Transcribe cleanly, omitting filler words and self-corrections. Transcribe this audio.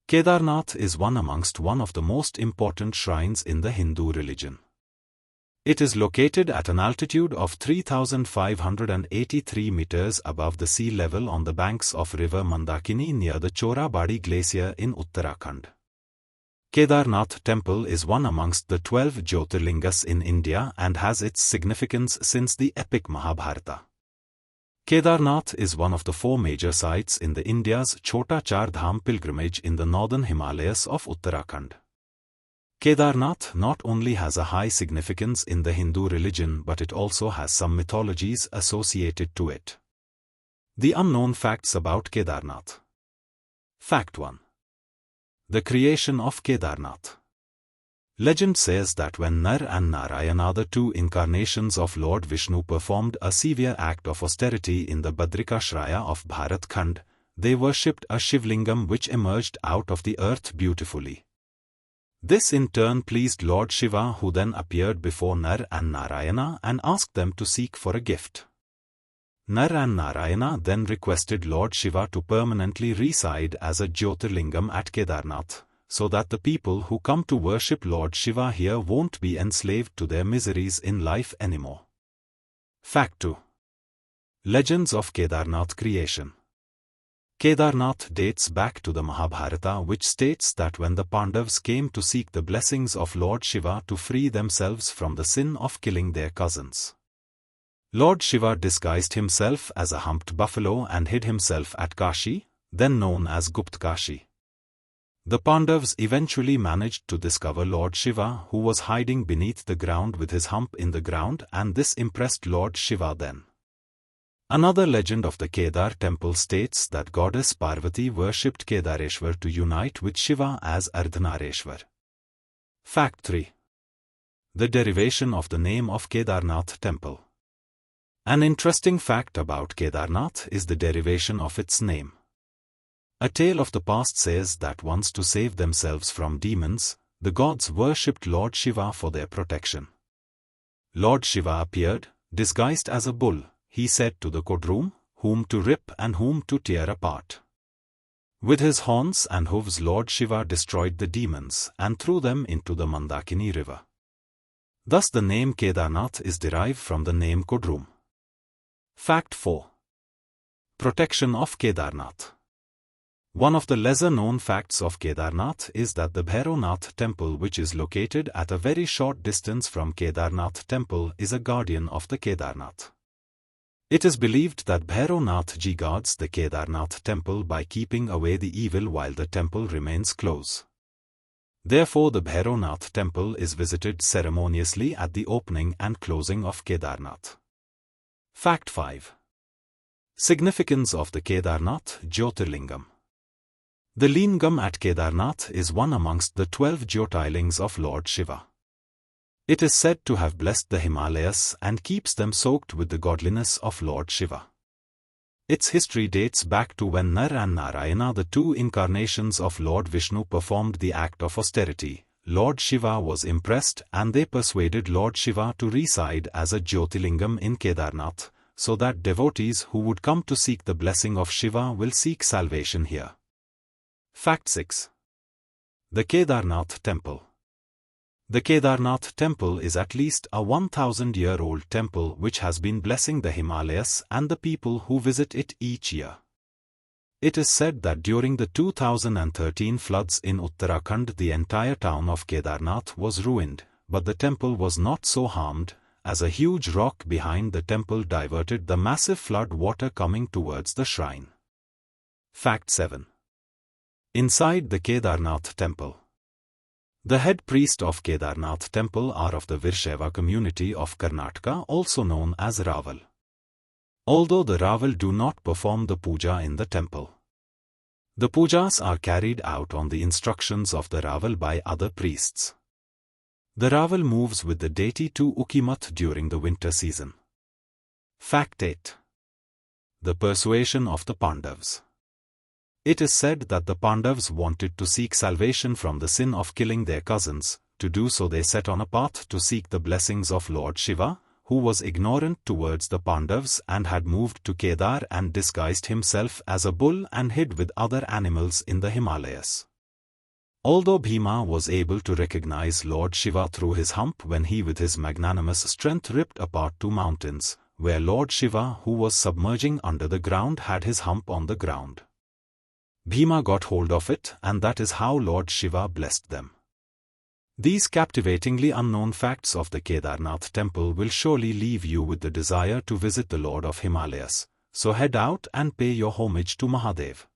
Kedarnath is one of the most important shrines in the Hindu religion. It is located at an altitude of 3,583 meters above the sea level on the banks of River Mandakini near the Chorabari Glacier in Uttarakhand. Kedarnath temple is one amongst the 12 Jyotirlingas in India and has its significance since the epic Mahabharata. Kedarnath is one of the 4 major sites in the India's Chota Char Dham pilgrimage in the Northern Himalayas of Uttarakhand. Kedarnath not only has a high significance in the Hindu religion but it also has some mythologies associated to it. The unknown facts about Kedarnath. Fact 1. The creation of Kedarnath. Legend says that when Nar and Narayana, the 2 incarnations of Lord Vishnu, performed a severe act of austerity in the Badrikashraya of Bharat Khand, they worshipped a Shivalingam which emerged out of the earth beautifully. This in turn pleased Lord Shiva, who then appeared before Nar and Narayana and asked them to seek for a gift. Nar and Narayana then requested Lord Shiva to permanently reside as a Jyotirlingam at Kedarnath, so that the people who come to worship Lord Shiva here won't be enslaved to their miseries in life anymore. Fact 2. Legends of Kedarnath creation. Kedarnath dates back to the Mahabharata, which states that when the Pandavas came to seek the blessings of Lord Shiva to free themselves from the sin of killing their cousins, Lord Shiva disguised himself as a humped buffalo and hid himself at Kashi, then known as Gupt Kashi. The Pandavas eventually managed to discover Lord Shiva, who was hiding beneath the ground with his hump in the ground, and this impressed Lord Shiva then. Another legend of the Kedar temple states that goddess Parvati worshipped Kedareshwar to unite with Shiva as Ardhanareshwar. Fact 3. The derivation of the name of Kedarnath temple. An interesting fact about Kedarnath is the derivation of its name. A tale of the past says that once, to save themselves from demons, the gods worshipped Lord Shiva for their protection. Lord Shiva appeared, disguised as a bull. He said to the courtroom, whom to rip and whom to tear apart. With his horns and hooves Lord Shiva destroyed the demons and threw them into the Mandakini river. Thus the name Kedarnath is derived from the name courtroom. Fact 4. Protection of Kedarnath. One of the lesser-known facts of Kedarnath is that the Bhairavnath temple, which is located at a very short distance from Kedarnath temple, is a guardian of the Kedarnath. It is believed that Bhairavnath ji guards the Kedarnath temple by keeping away the evil while the temple remains closed. Therefore the Bhairavnath temple is visited ceremoniously at the opening and closing of Kedarnath. Fact 5. Significance of the Kedarnath Jyotirlingam. The Lingam at Kedarnath is one amongst the 12 Jyotirlings of Lord Shiva. It is said to have blessed the Himalayas and keeps them soaked with the godliness of Lord Shiva. Its history dates back to when Nar and Narayana, the 2 incarnations of Lord Vishnu, performed the act of austerity. Lord Shiva was impressed and they persuaded Lord Shiva to reside as a Jyotirlingam in Kedarnath, so that devotees who would come to seek the blessing of Shiva will seek salvation here. Fact 6. The Kedarnath Temple. The Kedarnath Temple is at least a 1,000-year-old temple which has been blessing the Himalayas and the people who visit it each year. It is said that during the 2013 floods in Uttarakhand, the entire town of Kedarnath was ruined, but the temple was not so harmed, as a huge rock behind the temple diverted the massive flood water coming towards the shrine. Fact 7. Inside the Kedarnath Temple. The head priest of Kedarnath Temple are of the Virshaiva community of Karnataka, also known as Raval. Although the Raval do not perform the puja in the temple. The pujas are carried out on the instructions of the Raval by other priests. The Raval moves with the deity to Ukimat during the winter season. Fact 8. The persuasion of the Pandavas. It is said that the Pandavas wanted to seek salvation from the sin of killing their cousins. To do so they set on a path to seek the blessings of Lord Shiva, who was ignorant towards the Pandavas and had moved to Kedar and disguised himself as a bull and hid with other animals in the Himalayas. Although Bhima was able to recognize Lord Shiva through his hump when he with his magnanimous strength ripped apart two mountains, where Lord Shiva, who was submerging under the ground, had his hump on the ground. Bhima got hold of it, and that is how Lord Shiva blessed them. These captivatingly unknown facts of the Kedarnath temple will surely leave you with the desire to visit the Lord of Himalayas, so head out and pay your homage to Mahadev.